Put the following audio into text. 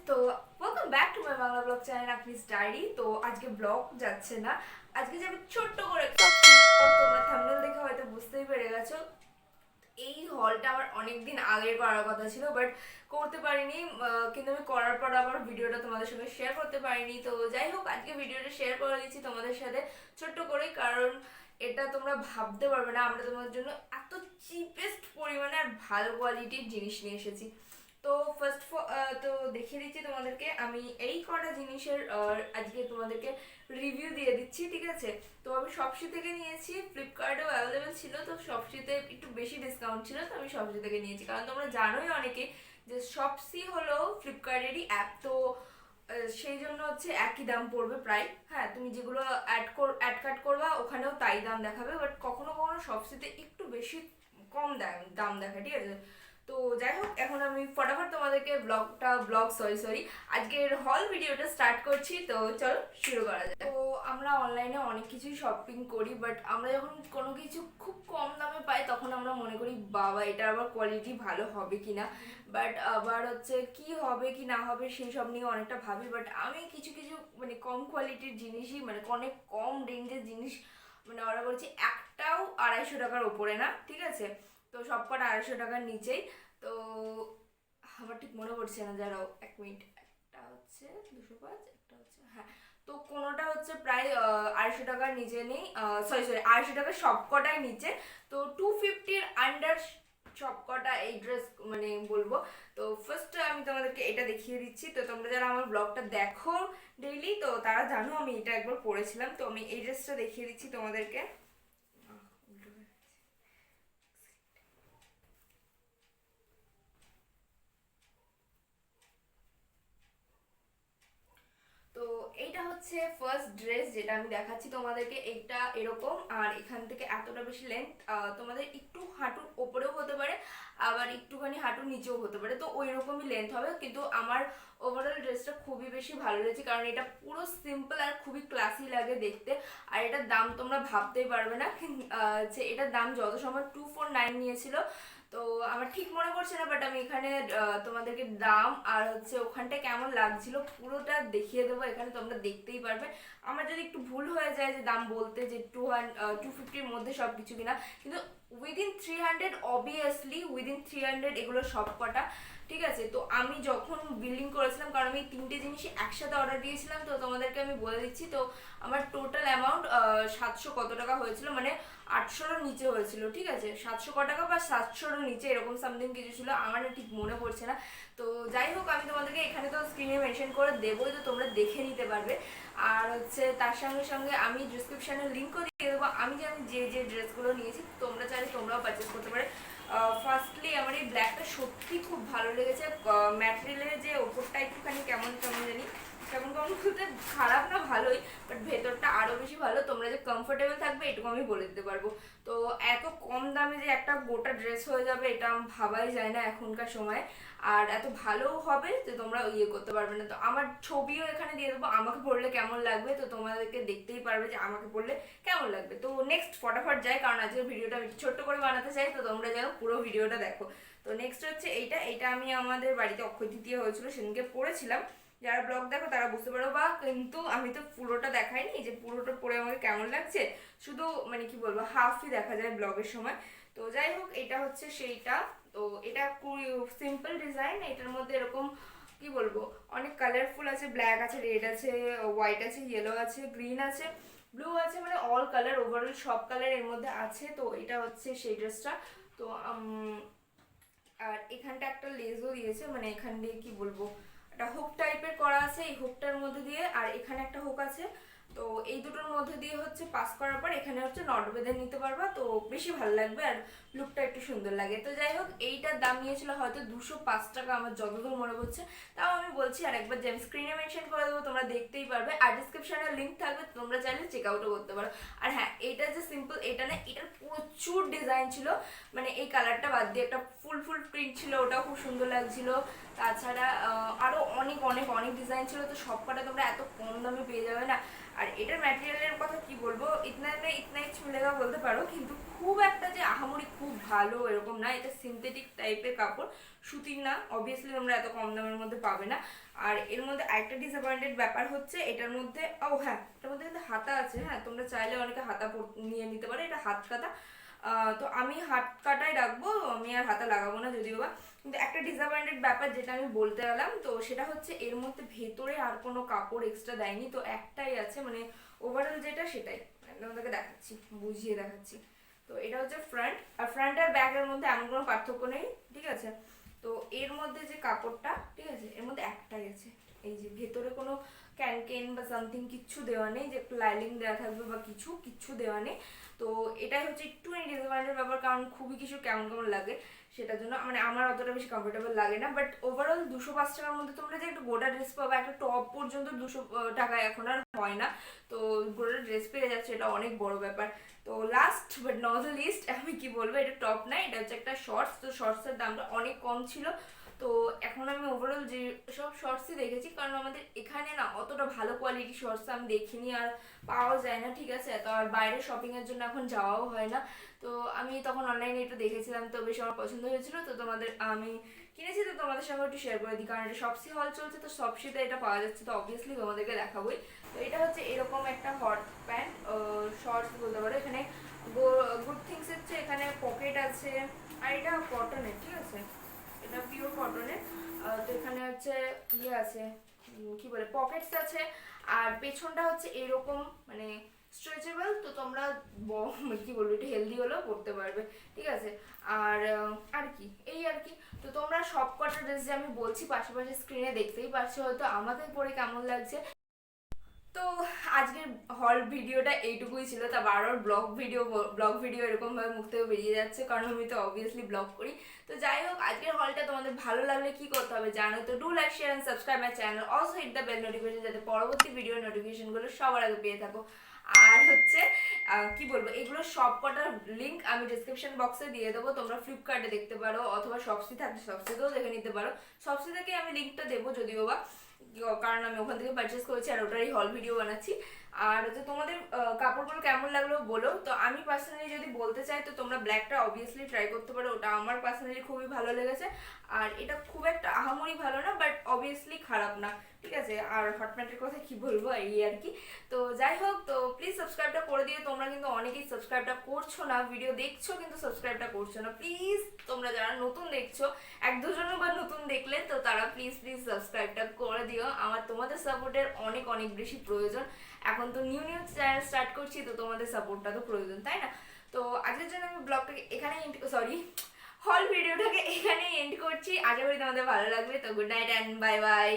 তো welcome back to my Bangla blog channel আকনিস diary. তো আজকে ব্লগ যাচ্ছে না, আজকে যাবে ছোট্ট করে তোমরা থাম্বনেল দেখে হয়তো বুঝতেই পেরে গেছো। এই হলটা আমার অনেকদিন আগে করার কথা ছিল, বাট করতে পারিনি। কিন্তু আমি করার পর আবার ভিডিওটা তোমাদের সঙ্গে শেয়ার করতে পারিনি। তো যাই হোক, আজকে ভিডিওটা শেয়ার করে দিচ্ছি তোমাদের সাথে ছোট্ট করে, কারণ এটা তোমরা ভাবতে পারবে না আমরা তোমাদের জন্য এত চিপেস্ট পরিমাণে আর ভালো কোয়ালিটির জিনিস নিয়ে এসেছি। তো ফার্স্ট তো দেখিয়ে দিচ্ছি তোমাদেরকে আমি এই কটা জিনিসের আজকে তোমাদেরকে রিভিউ দিয়ে দিচ্ছি, ঠিক আছে। তো আমি শপসি থেকে নিয়েছি, ফ্লিপকার্টেও অ্যাভেলেবেল ছিল, তো শপসিতে একটু বেশি ডিসকাউন্ট ছিল, তো আমি শপসি থেকে নিয়েছি। কারণ তোমরা জানোই অনেকে যে শপসি হলো ফ্লিপকার্টেরই অ্যাপ, তো সেই জন্য হচ্ছে একই দাম পড়বে প্রায়। হ্যাঁ, তুমি যেগুলো অ্যাড কাট করবা ওখানেও তাই দাম দেখাবে, বাট কখনো কখনো শপসিতে একটু বেশি কম দাম দেখায়, ঠিক আছে। তো যাই হোক, এখন আমি ফটাফট তোমাদেরকে সরি আজকের হল ভিডিওটা স্টার্ট করছি। তো চলো শুরু করা যায়। তো আমরা অনলাইনে অনেক কিছুই শপিং করি, বাট আমরা যখন কোনো কিছু খুব কম দামে পাই তখন আমরা মনে করি বাবা এটা আবার কোয়ালিটি ভালো হবে কি না, বাট আবার হচ্ছে কি হবে কি না হবে সেই সব নিয়ে অনেকটা ভাবি। বাট আমি কিছু কিছু মানে কম কোয়ালিটির জিনিসই, মানে অনেক কম রেঞ্জের জিনিস, মানে ওরা বলছে একটাও 250 টাকার ওপরে না, ঠিক আছে। তো সব কটা 250 টাকার নিচেই। তো আমার ঠিক মনে পড়ছে না, যারাও এক মিনিট, একটা হচ্ছে 205, একটা হচ্ছে হ্যাঁ, তো কোনোটা হচ্ছে প্রায় 250 টাকার নিচে নেই, সরি 250 টাকার সব কটাই নিচে। তো 250-র আন্ডার সব কটা এই ড্রেস মানে বলবো। তো ফার্স্ট আমি তোমাদেরকে এটা দেখিয়ে দিচ্ছি। তো তোমরা যারা আমার ব্লগটা দেখো ডেইলি, তো তারা জানো আমি এটা একবার পরেছিলাম। তো আমি এই ড্রেসটা দেখিয়ে দিচ্ছি তোমাদেরকে। তো এইটা হচ্ছে ফার্স্ট ড্রেস যেটা আমি দেখাচ্ছি তোমাদেরকে। এইটা এরকম, আর এখান থেকে এতটা বেশি লেন্থ, তোমাদের একটু হাঁটুর ওপরেও হতে পারে, আবার একটুখানি হাঁটুর নিচেও হতে পারে, তো ওই রকমই লেন্থ হবে। কিন্তু আমার ওভারঅল ড্রেসটা খুবই বেশি ভালো লেগেছে, কারণ এটা পুরো সিম্পল আর খুবই ক্লাসি লাগে দেখতে। আর এটার দাম তোমরা ভাবতেই পারবে না যে এটার দাম যত সময় 249 নিয়েছিল। তো আমার ঠিক মনে পড়ছে না, বাট আমি এখানে তোমাদেরকে দাম আর হচ্ছে ওখানটা কেমন লাগছিল পুরোটা দেখিয়ে দেবো, এখানে তোমরা দেখতেই পারবে। আমার যদি একটু ভুল হয়ে যায় যে দাম বলতে, যে 250-র মধ্যে সব কিছু কিনা, কিন্তু উইদিন 300, অবভিয়াসলি উইদিন 300 এগুলো সব কটা, ঠিক আছে। তো আমি যখন বিলিং করেছিলাম, কারণ আমি 3টে জিনিসই একসাথে অর্ডার দিয়েছিলাম, তো তোমাদেরকে আমি বলে দিচ্ছি। তো আমার টোটাল অ্যামাউন্ট 700 কত টাকা হয়েছিল, মানে 800-র নিচে হয়েছিল, ঠিক আছে। 700 ক টাকা বা 700-র নিচে এরকম সামথিং কিছু ছিল, আমার ঠিক মনে পড়ছে না। তো যাই হোক, আমি তোমাদেরকে এখানে তো স্ক্রিনে মেনশন করে দেবোই, তো তোমরা দেখে নিতে পারবে। আর হচ্ছে তার সঙ্গে সঙ্গে আমি ডিসক্রিপশানে লিঙ্কও দিয়ে দেবো। আমি যে যে ড্রেসগুলো নিয়েছি তোমরা চাইলে তোমরাও পারচেস করতে পারে। ফার্স্টলি আমার এই ব্ল্যাকটা সত্যি খুব ভালো লেগেছে। ম্যাটেরিয়ালের যে ওপরটা একটুখানি কেমন কেমন জানি, কেমন কেমন বলতে খারাপ না ভালোই, বাট ভেতরটা আরও বেশি ভালো। তোমরা যে কমফোর্টেবল থাকবে এটুকু আমি বলে দিতে পারবো। তো এত কম দামে যে একটা গোটা ড্রেস হয়ে যাবে এটা ভাবাই যায় না এখনকার সময়, আর এত ভালো হবে যে তোমরা ইয়ে করতে পারবে না। তো আমার ছবিও এখানে দিয়ে দেবো, আমাকে পড়লে কেমন লাগবে, তো তোমাদেরকে দেখতেই পারবে যে আমাকে পড়লে কেমন লাগবে। তো নেক্সট ফটাফট যাই, কারণ আজকের ভিডিওটা আমি ছোট্ট করে বানাতে চাই, তো তোমরা যেন পুরো ভিডিওটা দেখো। তো নেক্সট হচ্ছে এইটা আমি আমাদের বাড়িতে অক্ষয় তৃতীয়া হয়েছিল সেদিনকে পরেছিলাম। যারা ব্লগ দেখো তারা বুঝতে পারো, বা কিন্তু আমি তো পুরোটা দেখাইনি যে পুরোটা পরে আমাকে কেমন লাগছে, শুধু মানে কি বলবো হাফই দেখা যায় ব্লগের সময়। তো যাই হোক, এটা হচ্ছে সেইটা। তো এটা খুবই সিম্পল ডিজাইন, এটার মধ্যে এরকম কি বলবো অনেক কালারফুল আছে, ব্ল্যাক আছে, রেড আছে, হোয়াইট আছে, ইয়েলো আছে, গ্রিন আছে, ব্লু আছে, মানে অল কালার, ওভারঅল সব কালার এর মধ্যে আছে। তো এটা হচ্ছে সেই ড্রেসটা। তো আর এখানটা একটা লেজও দিয়েছে, মানে এখান দিয়ে কি বলবো একটা হুক টাইপের করা আছে এই হুকটার মধ্যে দিয়ে, আর এখানে একটা হুক আছে। তো এই দুটোর মধ্যে দিয়ে হচ্ছে পাস করার পর এখানে হচ্ছে নট বেঁধে নিতে পারবা, তো বেশি ভালো লাগবে আর লুকটা একটু সুন্দর লাগে। তো যাই হোক, এইটার দাম নিয়েছিল হয়তো 205 টাকা আমার যতদূর মনে পড়ছে। তাও আমি বলছি আর একবার, যে আমি স্ক্রিনে মেনশন করে দেবো, তোমরা দেখতেই পারবে, আর ডিসক্রিপশনে লিঙ্ক থাকবে, তোমরা চাইলে চেক আউটও করতে পারো। আর হ্যাঁ, এটা যে সিম্পল এটা না, এটার প্রচুর ডিজাইন ছিল, মানে এই কালারটা বাদ দিয়ে একটা ফুল প্রিন্ট ছিল, ওটাও খুব সুন্দর লাগছিল। তাছাড়া আরও অনেক অনেক অনেক ডিজাইন ছিল, তো সব কটা তোমরা এত কম দামে পেয়ে যাবে না। আর এটার ম্যাটেরিয়ালের কথা কি বলবো, ইতনাই ছুঁলেগা বলতে পারো, কিন্তু খুব একটা যে আহামরি খুব ভালো এরকম না। এটা সিনথেটিক টাইপের কাপড়, সুতির না, অবভিয়াসলি তোমরা এত কম দামের মধ্যে পাবে না। আর এর মধ্যে আরেকটা ডিসঅ্যাপয়েন্টেড ব্যাপার হচ্ছে এটার মধ্যে, হ্যাঁ এটার মধ্যে কিন্তু হাতা আছে, হ্যাঁ তোমরা চাইলে অনেকে হাতা নিয়ে নিতে পারো, এটা হাত কাটা। তো আমি হাত কাটাই রাখবো, আমি আর হাতা লাগাবো না যদিও বা। কিন্তু একটা ডিসঅ্যাপয়েন্টেড ব্যাপার যেটা আমি বলতে গেলাম, তো সেটা হচ্ছে এর মধ্যে ভেতরে আর কোনো কাপড় এক্সট্রা দেয়নি, তো একটাই আছে, মানে ওভারঅল যেটা সেটাই তোমাদেরকে দেখাচ্ছি, বুঝিয়ে দেখাচ্ছি। তো এটা হচ্ছে ফ্রন্ট, আর ফ্রন্ট আর ব্যাকের মধ্যে এমন কোনো পার্থক্য নেই, ঠিক আছে। তো এর মধ্যে যে কাপড়টা, ঠিক আছে, এর মধ্যে একটাই আছে, এই যে ভেতরে কোনো ক্যানকেন বা সামথিং কিচ্ছু দেওয়া নেই যে একটু লাইলিং দেওয়া থাকবে বা কিচ্ছু দেওয়া নেই। তো এটাই হচ্ছে একটু ডিসঅ্যাপয়েন্টের ব্যাপার, কারণ খুবই কিছু কেমন কেমন লাগে, সেটার জন্য মানে আমার অতটা বেশি কমফোর্টেবল লাগে না। বাট ওভারঅল 205 টাকার মধ্যে তোমরা যে একটা গোটা ড্রেস পাবে, একটা টপ পর্যন্ত 200 টাকায় এখন আর হয় না, তো গোটা ড্রেস পেয়ে যাচ্ছে, এটা অনেক বড় ব্যাপার। তো last but not the least আমি কি বলবো, এটা টপ না, এটা হচ্ছে একটা শর্টস। তো শর্টসের দামটা অনেক কম ছিল, তো এখন আমি ওভারঅল যে সব শর্টসই দেখেছি, কারণ আমাদের এখানে না অতটা ভালো কোয়ালিটি শর্টস আমি দেখিনি, আর পাওয়া যায় না, ঠিক আছে। তো আর বাইরে শপিংয়ের জন্য এখন যাওয়াও হয় না, তো আমি তখন অনলাইনে একটু দেখেছিলাম, তো বেশ আমার পছন্দ হয়েছিল, তো তোমাদের আমি কিনেছি, তো তোমাদের সঙ্গে একটু শেয়ার করে দিই, কারণ এটা শপসি হল চলছে, তো শপসিতে এটা পাওয়া যাচ্ছে, তো অবভিয়াসলি তোমাদেরকে দেখাবোই। তো এটা হচ্ছে এরকম একটা হট প্যান্ট, শর্টস বলতে পারো। এখানে গুড থিংস হচ্ছে এখানে পকেট আছে, আর এটা কটনের, ঠিক আছে, এটা পিওর কটনের। তো এখানে হচ্ছে ইয়ে আছে, কি বলে, পকেটস আছে, আর পেছনটা হচ্ছে এরকম মানে স্ট্রেচেবল, তো তোমরা কি বলবো একটু হেলদি হলেও পড়তে পারবে, ঠিক আছে। আর আর কি এই আর কি। তো তোমরা সব কটা ড্রেস যে আমি বলছি পাশাপাশি স্ক্রিনে দেখতেই পাচ্ছ, হয়তো আমাদের পরে কেমন লাগছে। তো আজকের হল ভিডিওটা এইটুকুই ছিল, তা বারবার ব্লগ ভিডিও এরকম ভাবে মুখ থেকে বেরিয়ে যাচ্ছে, কারণ আমি তো অবভিয়াসলি ব্লগ করি। তো যাই হোক, আজকের হলটা তোমাদের ভালো লাগলে কি করতে হবে জানো তো, do like share and subscribe my channel, also hit the bell notification, যাতে পরবর্তী ভিডিও নোটিফিকেশনগুলো সবার আগে পেয়ে থাকো। আর হচ্ছে কি বলবো, এগুলো সব কটার লিঙ্ক আমি ডিসক্রিপশন বক্সে দিয়ে দেবো, তোমরা ফ্লিপকার্টে দেখতে পারো, অথবা শপসি থাকলে শপসিতেও দেখে নিতে পারো। শপসি থেকে আমি লিঙ্কটা দেবো যদিও বা, কারণ আমি ওখান থেকে পারচেস করেছি আর ওটারই হল ভিডিও বানাচ্ছি। আর হচ্ছে তোমাদের কাপড়গুলো কেমন লাগলো বলো। তো আমি পার্সোনালি যদি বলতে চাই, তো তোমরা ব্ল্যাকটা অবভিয়াসলি ট্রাই করতে পারো, ওটা আমার পার্সোনালি খুবই ভালো লেগেছে। আর এটা খুব একটা আহামরি ভালো না, বাট অবভিয়াসলি খারাপ না, ঠিক আছে। আর হট প্যান্টের কথা কি বলবো, এই আর কি। তো যাই হোক, তো প্লিজ সাবস্ক্রাইবটা করে দিও, তোমরা কিন্তু অনেকেই সাবস্ক্রাইবটা করছো না, ভিডিও দেখছো কিন্তু সাবস্ক্রাইবটা করছো না। প্লিজ তোমরা যারা নতুন দেখছো, এক দুজন বা নতুন দেখলে, তো তারা প্লিজ সাবস্ক্রাইবটা করে দিও, আমার তোমাদের সাপোর্টের অনেক অনেক বেশি প্রয়োজন। এখন তো নিউ চ্যানেল স্টার্ট করছি, তো তোমাদের সাপোর্টটা তো প্রয়োজন, তাই না। তো আজকের জন্য আমি ব্লগটাকে এখানেই হল ভিডিওটাকে এখানেই এন্ড করছি। আশা করি তোমাদের ভালো লাগবে। তো good night and bye bye.